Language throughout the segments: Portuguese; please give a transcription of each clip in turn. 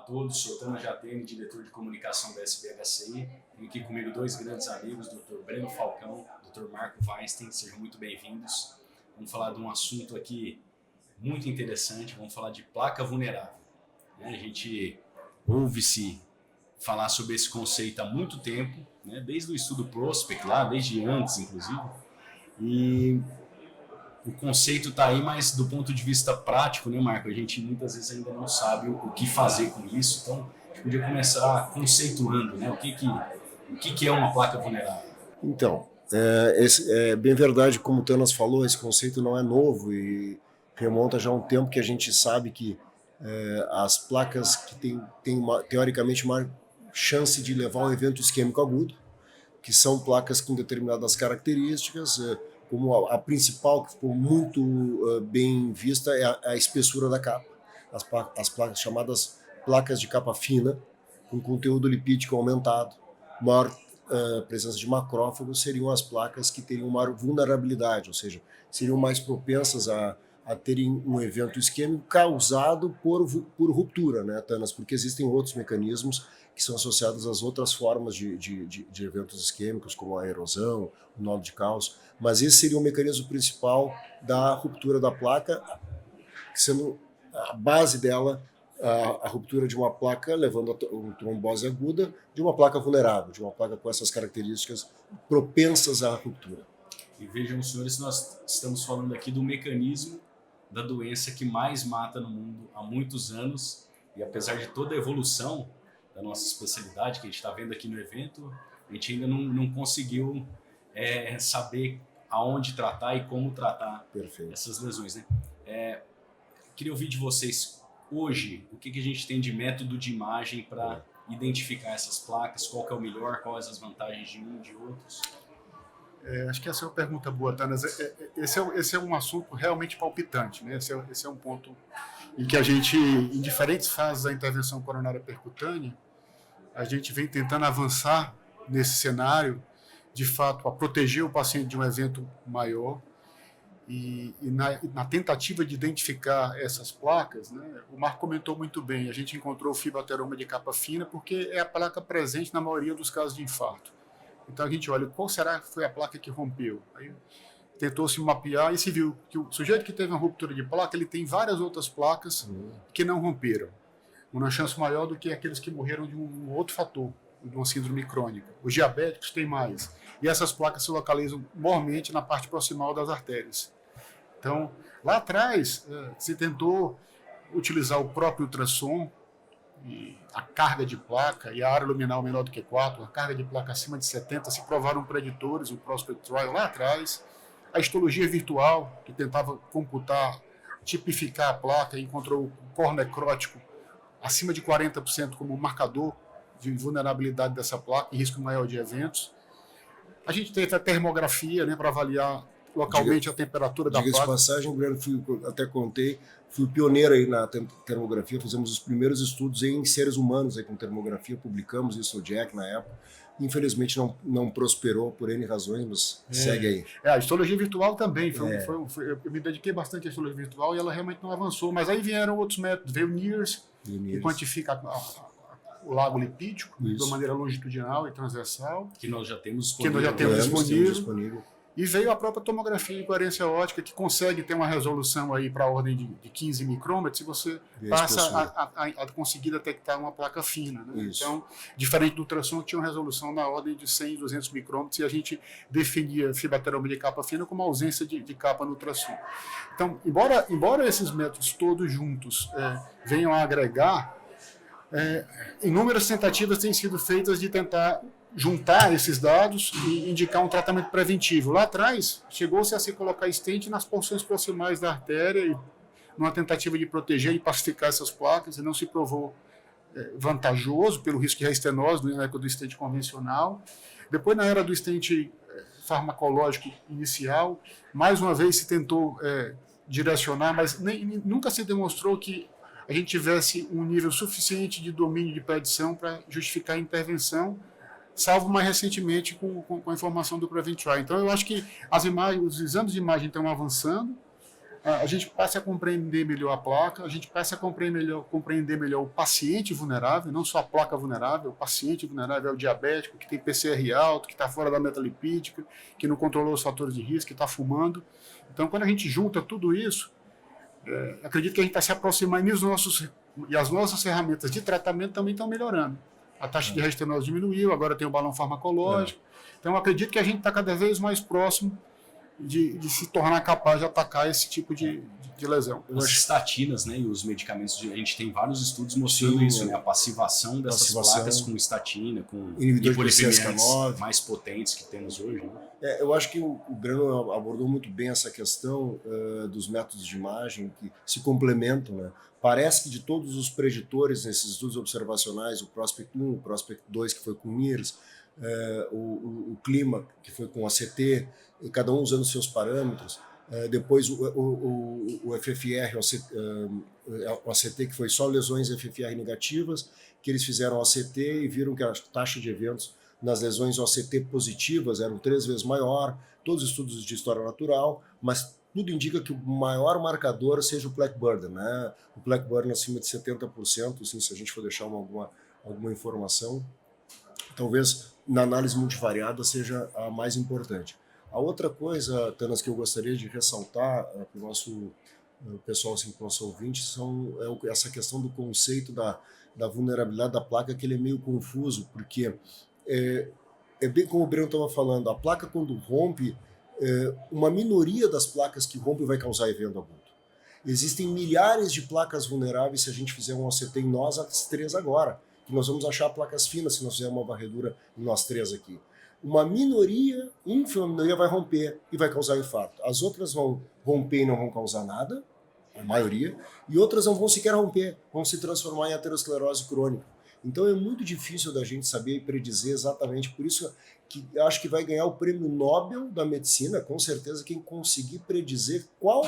todos, sou Tana Jatene, diretor de comunicação da SBHCI. Tenho aqui comigo dois grandes amigos, Dr. Breno Falcão, Dr. Marco Weinstein, sejam muito bem-vindos. Vamos falar de um assunto aqui muito interessante, vamos falar de placa vulnerável. A gente ouve-se falar sobre esse conceito há muito tempo, né? Desde o estudo Prospect, lá, desde antes, inclusive, e o conceito está aí, mas do ponto de vista prático, né, Marco? A gente muitas vezes ainda não sabe o que fazer com isso, então a gente podia começar conceituando, né? O que é uma placa vulnerável? Então, é bem verdade, como o Thanos falou, esse conceito não é novo e remonta já a um tempo que a gente sabe que as placas que têm teoricamente uma chance de levar a um evento isquêmico agudo, que são placas com determinadas características, como a principal, que ficou muito bem vista, é a espessura da capa. As placas chamadas placas de capa fina, com conteúdo lipídico aumentado, maior presença de macrófagos, seriam as placas que teriam maior vulnerabilidade, ou seja, seriam mais propensas a terem um evento isquêmico causado por ruptura, né, Thanas? Porque existem outros mecanismos que são associados às outras formas de eventos isquêmicos, como a erosão, o nó de cálcio, mas esse seria o mecanismo principal da ruptura da placa, sendo a base dela a ruptura de uma placa, levando a uma trombose aguda, de uma placa vulnerável, de uma placa com essas características propensas à ruptura. E vejam, senhores, nós estamos falando aqui do mecanismo da doença que mais mata no mundo há muitos anos, e apesar de toda a evolução da nossa especialidade que a gente está vendo aqui no evento, a gente ainda não conseguiu saber aonde tratar e como tratar essas lesões, né? Queria ouvir de vocês hoje o que a gente tem de método de imagem para identificar essas placas, qual que é o melhor, quais as vantagens de um e de outros. Acho que essa é uma pergunta boa, Thanas. Esse é um assunto realmente palpitante, né? Esse é um ponto em que a gente, em diferentes fases da intervenção coronária percutânea, a gente vem tentando avançar nesse cenário, de fato, a proteger o paciente de um evento maior. E na tentativa de identificar essas placas, né, o Marco comentou muito bem, a gente encontrou o fibateroma de capa fina porque é a placa presente na maioria dos casos de infarto. Então a gente olha, qual será que foi a placa que rompeu? Aí tentou-se mapear e se viu que o sujeito que teve uma ruptura de placa, ele tem várias outras placas que não romperam. Uma chance maior do que aqueles que morreram de um outro fator, de uma síndrome crônica. Os diabéticos têm mais. E essas placas se localizam mormente na parte proximal das artérias. Então, lá atrás, se tentou utilizar o próprio ultrassom, e a carga de placa e a área luminal menor do que 4, a carga de placa acima de 70, se provaram preditores, o Prospect Trial lá atrás. A histologia virtual, que tentava computar, tipificar a placa, e encontrou o core necrótico acima de 40% como marcador de vulnerabilidade dessa placa e risco maior de eventos. A gente teve a termografia, né, para avaliar localmente a temperatura da placa. Diga-se passagem, Breno, até contei, fui pioneiro aí na termografia, fizemos os primeiros estudos em seres humanos aí com termografia, publicamos isso no Jack na época. Infelizmente não prosperou por N razões, mas segue aí. A histologia virtual também, eu me dediquei bastante à histologia virtual e ela realmente não avançou, mas aí vieram outros métodos, veio o NIRS, que quantifica o lago lipídico de uma maneira longitudinal e transversal. Que nós já temos disponível. E veio a própria tomografia de coerência óptica, que consegue ter uma resolução aí para a ordem de 15 micrômetros e você passa a conseguir detectar uma placa fina. Né? Então, diferente do ultrassom, tinha uma resolução na ordem de 100, 200 micrômetros e a gente definia fibateroma de capa fina como ausência de capa no ultrassom. Então, embora esses métodos todos juntos venham a agregar, inúmeras tentativas têm sido feitas de tentar juntar esses dados e indicar um tratamento preventivo. Lá atrás, chegou-se a se colocar stent nas porções proximais da artéria, numa tentativa de proteger e pacificar essas placas, e não se provou vantajoso pelo risco de reestenose na época do stent convencional. Depois, na era do stent farmacológico inicial, mais uma vez se tentou direcionar, mas nunca se demonstrou que a gente tivesse um nível suficiente de domínio de predição para justificar a intervenção, salvo mais recentemente com a informação do Prevent Trial. Então, eu acho que os exames de imagem estão avançando, a gente passe a compreender melhor a placa, a gente passe a compreender melhor o paciente vulnerável, não só a placa vulnerável, o paciente vulnerável é o diabético, que tem PCR alto, que está fora da meta lipídica, que não controlou os fatores de risco, que está fumando. Então, quando a gente junta tudo isso, acredito que a gente está se aproximando e as nossas ferramentas de tratamento também estão melhorando. A taxa de restenose diminuiu, agora tem o balão farmacológico. Então, acredito que a gente está cada vez mais próximo de se tornar capaz de atacar esse tipo de lesão. As estatinas, né, e os medicamentos, a gente tem vários estudos mostrando isso, né, a passivação dessas placas com estatina, com hipolipemiantes mais potentes que temos hoje. Né? Eu acho que o Breno abordou muito bem essa questão dos métodos de imagem que se complementam. Né? Parece que de todos os preditores nesses estudos observacionais, o Prospect 1, o Prospect 2, que foi com NIRS, o clima, que foi com ACT, cada um usando seus parâmetros, depois o FFR, o ACT, que foi só lesões FFR negativas, que eles fizeram ACT e viram que a taxa de eventos nas lesões OCT positivas eram 3 vezes maior, todos os estudos de história natural, mas tudo indica que o maior marcador seja o plaque burden, né? O plaque burden acima de 70%, assim, se a gente for deixar alguma informação, talvez na análise multivariada seja a mais importante. A outra coisa, Tanas, que eu gostaria de ressaltar para o nosso pessoal, assim, para o nosso ouvinte, é essa questão do conceito da vulnerabilidade da placa, que ele é meio confuso, porque é bem como o Breno estava falando, a placa quando rompe, uma minoria das placas que rompem vai causar evento agudo. Existem milhares de placas vulneráveis se a gente fizer um OCT em nós, as 3 agora, que nós vamos achar placas finas se nós fizermos uma varredura em nós 3 aqui. Uma minoria vai romper e vai causar infarto. As outras vão romper e não vão causar nada, a maioria, e outras não vão sequer romper, vão se transformar em aterosclerose crônica. Então é muito difícil da gente saber e predizer exatamente, por isso que eu acho que vai ganhar o prêmio Nobel da medicina, com certeza, quem conseguir predizer qual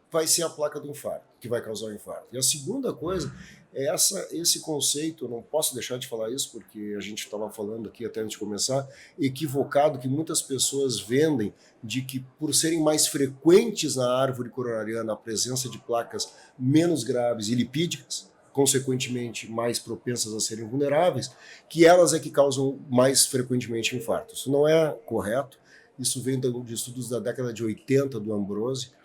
vai ser a placa do infarto, que vai causar o infarto. E a segunda coisa é esse conceito, eu não posso deixar de falar isso, porque a gente estava falando aqui até antes de começar, equivocado, que muitas pessoas vendem, de que por serem mais frequentes na árvore coronariana a presença de placas menos graves e lipídicas, consequentemente mais propensas a serem vulneráveis, que elas é que causam mais frequentemente infarto. Isso não é correto, isso vem de estudos da década de 80 do Ambrose,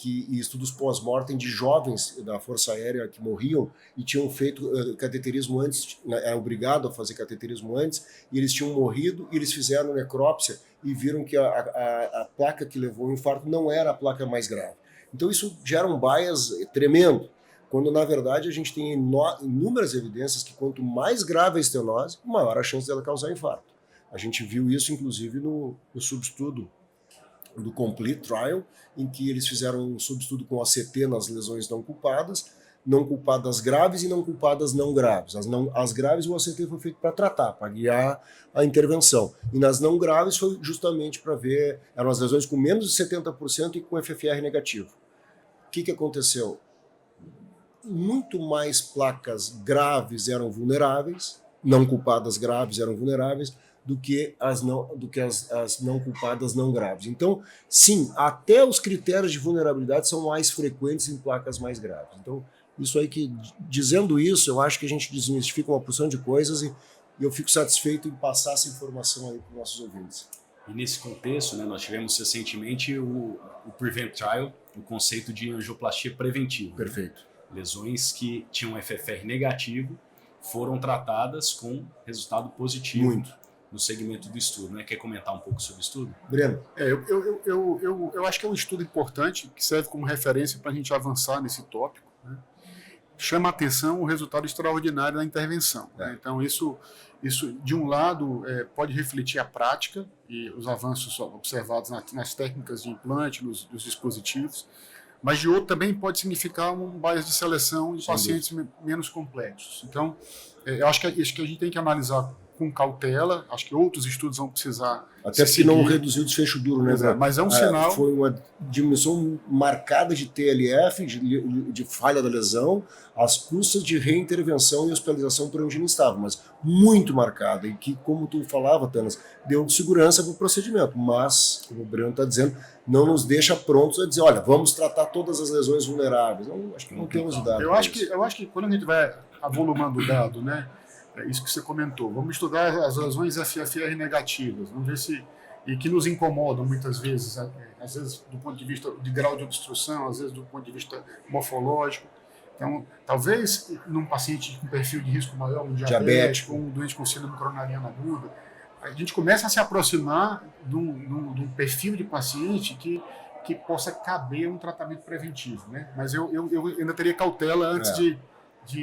e estudos pós-mortem de jovens da Força Aérea que morriam e tinham feito cateterismo antes, era obrigado a fazer cateterismo antes, e eles tinham morrido, e eles fizeram necrópsia e viram que a placa que levou ao infarto não era a placa mais grave. Então isso gera um bias tremendo, quando na verdade a gente tem inúmeras evidências que quanto mais grave a estenose, maior a chance dela causar infarto. A gente viu isso inclusive no substudo do Complete Trial, em que eles fizeram um substudo com ACT nas lesões não culpadas graves e não culpadas não graves. As graves o ACT foi feito para tratar, para guiar a intervenção. E nas não graves foi justamente para ver, eram as lesões com menos de 70% e com FFR negativo. O que aconteceu? Muito mais placas graves eram vulneráveis, não culpadas graves eram vulneráveis, do que as não culpadas não graves. Então, sim, até os critérios de vulnerabilidade são mais frequentes em placas mais graves. Então, isso aí que, dizendo isso, eu acho que a gente desmistifica uma porção de coisas e eu fico satisfeito em passar essa informação aí para os nossos ouvintes. E nesse contexto, né, nós tivemos recentemente o Prevent Trial, o conceito de angioplastia preventiva. Perfeito. Né? Lesões que tinham FFR negativo foram tratadas com resultado positivo. Muito. No segmento do estudo, né? Quer comentar um pouco sobre o estudo? Breno? Eu acho que é um estudo importante, que serve como referência para a gente avançar nesse tópico. Né? Chama a atenção o resultado extraordinário da intervenção. Né? Então, isso, de um lado, pode refletir a prática e os avanços observados nas técnicas de implante, dos dispositivos, mas de outro também pode significar um bias de seleção de pacientes menos complexos. Então, eu acho que a gente tem que analisar com cautela. Acho que outros estudos vão precisar. Até porque não reduziu o desfecho duro, né? Mas é um sinal. Foi uma diminuição marcada de TLF, de falha da lesão, às custas de reintervenção e hospitalização por angina instável, mas muito marcada. E que, como tu falava, Tanas, deu segurança para o procedimento. Mas, como o Breno está dizendo, não nos deixa prontos a dizer, olha, vamos tratar todas as lesões vulneráveis. Não, acho que não temos dado. Eu acho que quando a gente vai avolumando o dado, né? É isso que você comentou. Vamos estudar as lesões FFR negativas, vamos ver se e que nos incomodam muitas vezes, às vezes do ponto de vista de grau de obstrução, às vezes do ponto de vista morfológico. Então, talvez num paciente com perfil de risco maior, um diabético, um doente com síndrome coronariana aguda, a gente começa a se aproximar de um perfil de paciente que possa caber um tratamento preventivo, né? Mas eu ainda teria cautela antes de...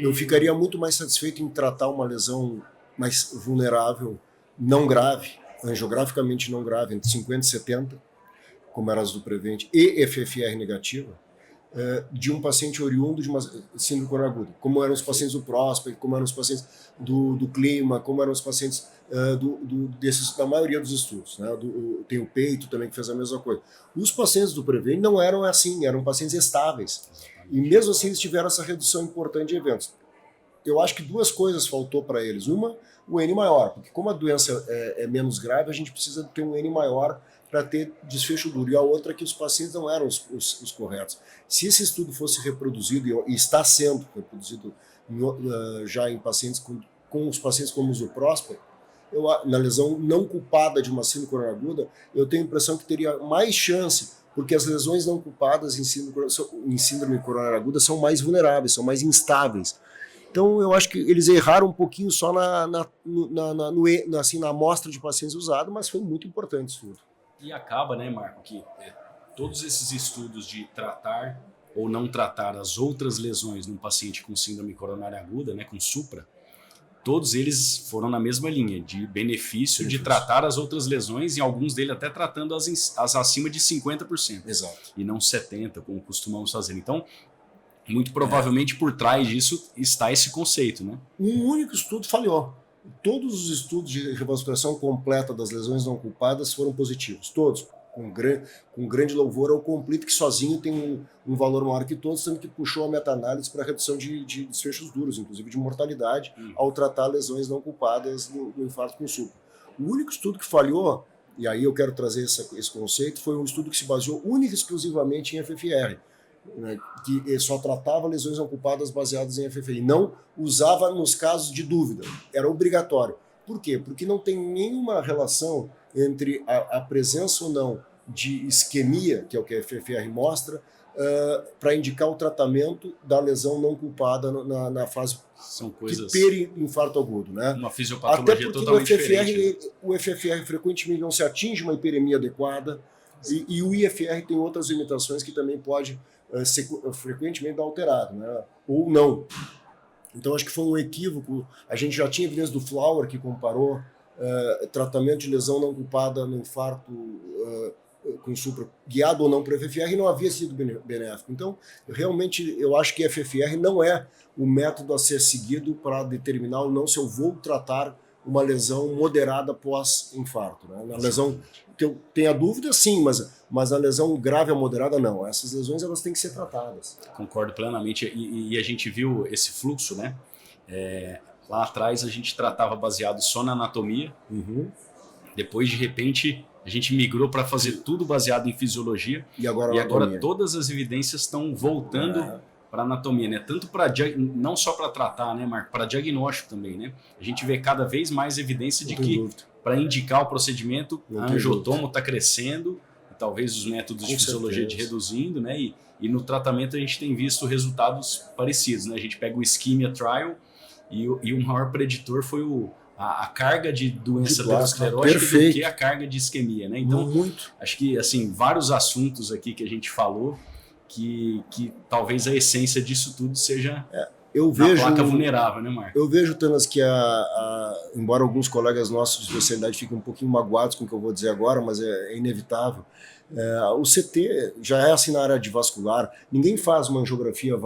Eu ficaria muito mais satisfeito em tratar uma lesão mais vulnerável, não grave, angiograficamente não grave, entre 50 e 70, como eram as do Prevent, e FFR negativa, de um paciente oriundo de uma síndrome coronariana aguda, como eram os pacientes do Prosper, como eram os pacientes do Clima, como eram os pacientes da maioria dos estudos. Né? Tem o Peito também que fez a mesma coisa. Os pacientes do Prevent não eram assim, eram pacientes estáveis. E mesmo assim eles tiveram essa redução importante de eventos. Eu acho que duas coisas faltou para eles. Uma, o N maior, porque como a doença é menos grave, a gente precisa ter um N maior para ter desfecho duro. E a outra é que os pacientes não eram os corretos. Se esse estudo fosse reproduzido, e está sendo reproduzido já em pacientes com os pacientes como o Prosper, na lesão não culpada de uma síndrome coronariana aguda, eu tenho a impressão que teria mais chance, porque as lesões não culpadas em síndrome coronariana aguda são mais vulneráveis, são mais instáveis. Então, eu acho que eles erraram um pouquinho só na amostra de pacientes usada, mas foi muito importante isso tudo. E acaba, né, Marco, que todos esses estudos de tratar ou não tratar as outras lesões num paciente com síndrome coronária aguda, né, com supra, todos eles foram na mesma linha, de benefício de tratar as outras lesões, e alguns deles até tratando as acima de 50%. Exato. E não 70%, como costumamos fazer. Então, muito provavelmente por trás disso está esse conceito, né? Um único estudo falhou. Todos os estudos de revascularização completa das lesões não culpadas foram positivos. Todos. Com grande louvor ao Complete, que sozinho tem um valor maior que todos, sendo que puxou a meta-análise para redução de desfechos duros, inclusive de mortalidade, ao tratar lesões não culpadas no infarto com supra. O único estudo que falhou, e aí eu quero trazer esse conceito, foi um estudo que se baseou única e exclusivamente em FFR, né, que só tratava lesões não culpadas baseadas em FFR, não usava nos casos de dúvida, era obrigatório. Por quê? Porque não tem nenhuma relação entre a presença ou não de isquemia, que é o que a FFR mostra, para indicar o tratamento da lesão não culpada na fase São coisas... de peri-infarto agudo. Né? Uma fisiopatologia totalmente diferente. O FFR frequentemente não se atinge uma hiperemia adequada, e o IFR tem outras limitações que também pode ser frequentemente dar alterado, né? Ou não. Então acho que foi um equívoco. A gente já tinha evidência do Flower, que comparou tratamento de lesão não culpada no infarto com supra, guiado ou não por FFR, e não havia sido benéfico. Então, realmente, eu acho que FFR não é o método a ser seguido para determinar ou não se eu vou tratar uma lesão moderada pós-infarto. Né? Na lesão que eu tenha dúvida, sim, mas a lesão grave ou moderada, não. Essas lesões elas têm que ser tratadas. Concordo plenamente. E a gente viu esse fluxo, né? Lá atrás a gente tratava baseado só na anatomia. Depois, de repente, a gente migrou para fazer tudo baseado em fisiologia. E agora todas as evidências estão voltando para anatomia, né? Tanto não só para tratar, né, Marco? Para diagnóstico também, né? A gente vê cada vez mais evidência de que para indicar o procedimento, a angiotomo está crescendo, e talvez os métodos de fisiologia reduzindo, né? E no tratamento a gente tem visto resultados parecidos, né? A gente pega o Ischemia Trial e o maior preditor foi a carga de doença aterosclerótica do que a carga de isquemia, né? Então, acho que assim, vários assuntos aqui que a gente falou que talvez a essência disso tudo seja Eu na vejo, placa vulnerável, né, Marco? eu vejo, Tanas, que embora alguns colegas nossos de especialidade fiquem um pouquinho magoados com o que eu vou dizer agora, mas é inevitável, o CT já é assim na área de vascular. Ninguém faz uma angiografia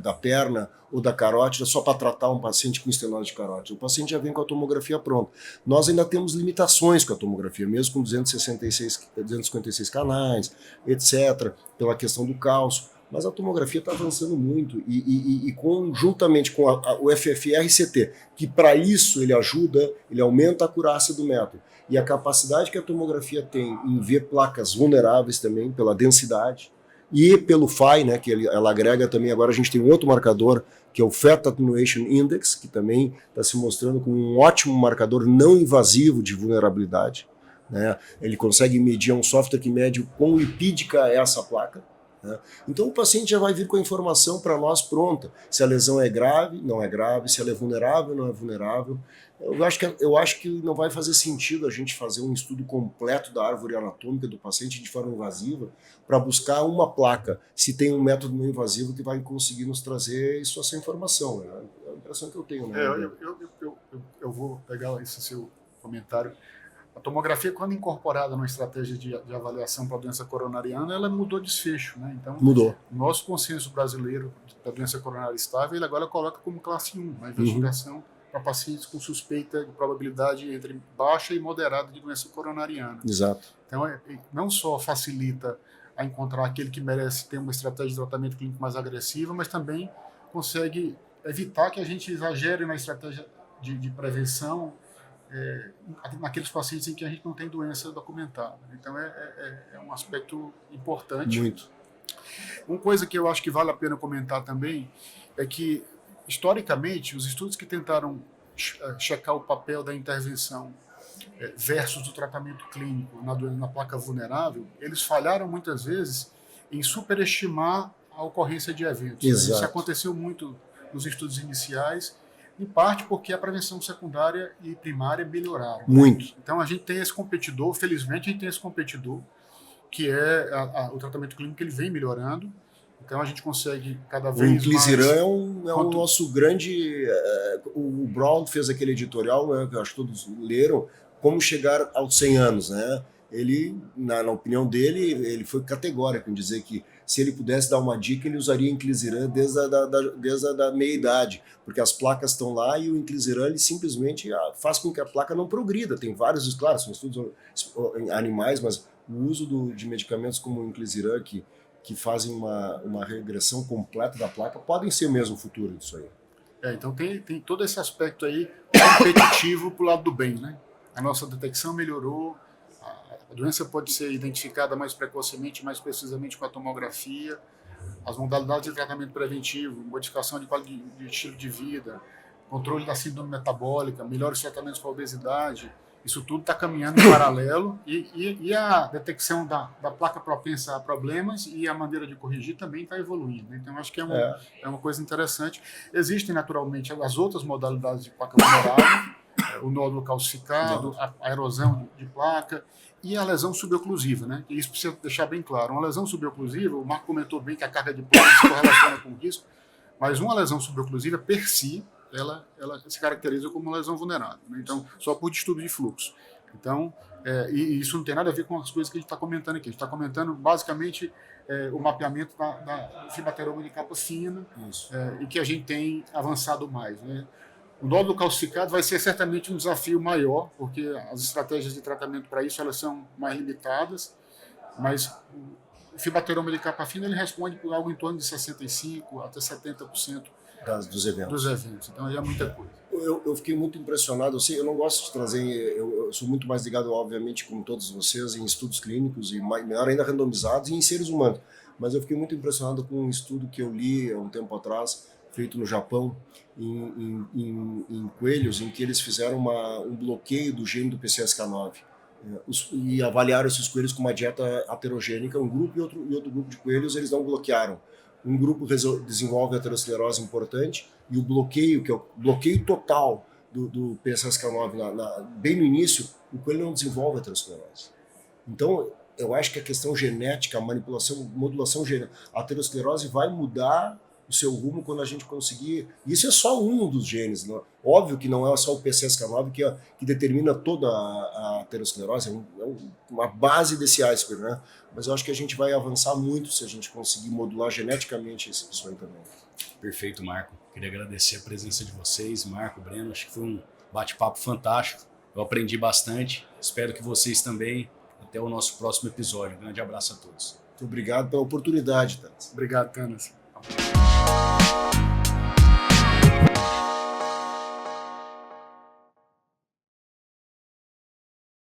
da perna ou da carótida só para tratar um paciente com estenose de carótida. O paciente já vem com a tomografia pronta. Nós ainda temos limitações com a tomografia, mesmo com 256 canais, etc., pela questão do cálcio. Mas a tomografia está avançando muito e conjuntamente com o FFR-CT, que para isso ele ajuda, ele aumenta a acurácia do método. E a capacidade que a tomografia tem em ver placas vulneráveis também, pela densidade, e pelo FAI, né, que ela agrega também, agora a gente tem um outro marcador, que é o Fat Attenuation Index, que também está se mostrando como um ótimo marcador não invasivo de vulnerabilidade. Né? Ele consegue medir, um software que mede o quão lipídica é essa placa. Né? Então o paciente já vai vir com a informação para nós pronta. Se a lesão é grave, não é grave. Se ela é vulnerável, não é vulnerável. Eu acho que não vai fazer sentido a gente fazer um estudo completo da árvore anatômica do paciente de forma invasiva para buscar uma placa, se tem um método não invasivo que vai conseguir nos trazer essa informação. Né? É a impressão que eu tenho. Né? Eu vou pegar esse seu comentário. A tomografia, quando incorporada numa estratégia de avaliação para a doença coronariana, ela mudou desfecho. Né? Então, mudou. O nosso consenso brasileiro da doença coronária estável, ele agora coloca como classe 1, a investigação para pacientes com suspeita de probabilidade entre baixa e moderada de doença coronariana. Exato. Então, não só facilita a encontrar aquele que merece ter uma estratégia de tratamento clínico mais agressiva, mas também consegue evitar que a gente exagere na estratégia de prevenção naqueles pacientes em que a gente não tem doença documentada. Então, é um aspecto importante. Muito. Uma coisa que eu acho que vale a pena comentar também é que, historicamente, os estudos que tentaram checar o papel da intervenção versus o tratamento clínico na placa vulnerável, eles falharam muitas vezes em superestimar a ocorrência de eventos. Exato. Isso aconteceu muito nos estudos iniciais, em parte porque a prevenção secundária e primária melhoraram. Muito. Então a gente tem esse competidor, felizmente a gente tem esse competidor, que é o tratamento clínico, ele vem melhorando. Então a gente consegue cada vez mais... O Inclisiran é o nosso grande... O Brown fez aquele editorial, né, que eu acho que todos leram, como chegar aos 100 anos. Né? Ele, na opinião dele, ele foi categórico em dizer que se ele pudesse dar uma dica, ele usaria Inclisiran desde a meia-idade, porque as placas estão lá e o Inclisiran ele simplesmente faz com que a placa não progrida. Tem vários, claro, são estudos em animais, mas o uso de medicamentos como o Inclisiran, que fazem uma regressão completa da placa, podem ser mesmo o futuro disso aí. Então tem todo esse aspecto aí competitivo para o lado do bem. Né? A nossa detecção melhorou, a doença pode ser identificada mais precocemente, mais precisamente com a tomografia, as modalidades de tratamento preventivo, modificação de estilo de vida, controle da síndrome metabólica, melhores tratamentos para a obesidade, isso tudo está caminhando em paralelo e a detecção da placa propensa a problemas e a maneira de corrigir também está evoluindo. Então, acho que é uma coisa interessante. Existem, naturalmente, as outras modalidades de placa vulnerável, o nódulo calcificado, a erosão de placa e a lesão suboclusiva. Né? E isso precisa deixar bem claro. Uma lesão suboclusiva, o Marco comentou bem que a carga de placa se correlaciona com o risco, mas uma lesão suboclusiva, per si, ela se caracteriza como uma lesão vulnerável. Né? Então, só por distúrbio de fluxo. Então, e isso não tem nada a ver com as coisas que a gente está comentando aqui. A gente está comentando, basicamente, o mapeamento da fibrateroma de capa fina e que a gente tem avançado mais. Né? O nódulo calcificado vai ser certamente um desafio maior, porque as estratégias de tratamento para isso elas são mais limitadas, mas o fibrateroma de capa fina ele responde por algo em torno de 65% até 70% dos eventos. Então, aí é muita coisa. Eu fiquei muito impressionado. Eu não gosto de trazer... Eu sou muito mais ligado, obviamente, como todos vocês, em estudos clínicos e melhor ainda randomizados e em seres humanos. Mas eu fiquei muito impressionado com um estudo que eu li há um tempo atrás, feito no Japão, em coelhos, em que eles fizeram um bloqueio do gene do PCSK9 e avaliaram esses coelhos com uma dieta heterogênica. Um grupo e outro grupo de coelhos eles não bloquearam. Um grupo desenvolve aterosclerose importante e o bloqueio, que é o bloqueio total do PCSK9 bem no início, o coelho não desenvolve aterosclerose. Então, eu acho que a questão genética, a modulação genética, a aterosclerose vai mudar o seu rumo quando a gente conseguir. Isso é só um dos genes. Né? Óbvio que não é só o PCSK9 que determina toda a aterosclerose, uma base desse iceberg, né? Mas eu acho que a gente vai avançar muito se a gente conseguir modular geneticamente isso aí também. Perfeito, Marco. Queria agradecer a presença de vocês, Marco, Breno. Acho que foi um bate-papo fantástico. Eu aprendi bastante. Espero que vocês também. Até o nosso próximo episódio. Um grande abraço a todos. Muito obrigado pela oportunidade, Tanas. Obrigado, Tanas.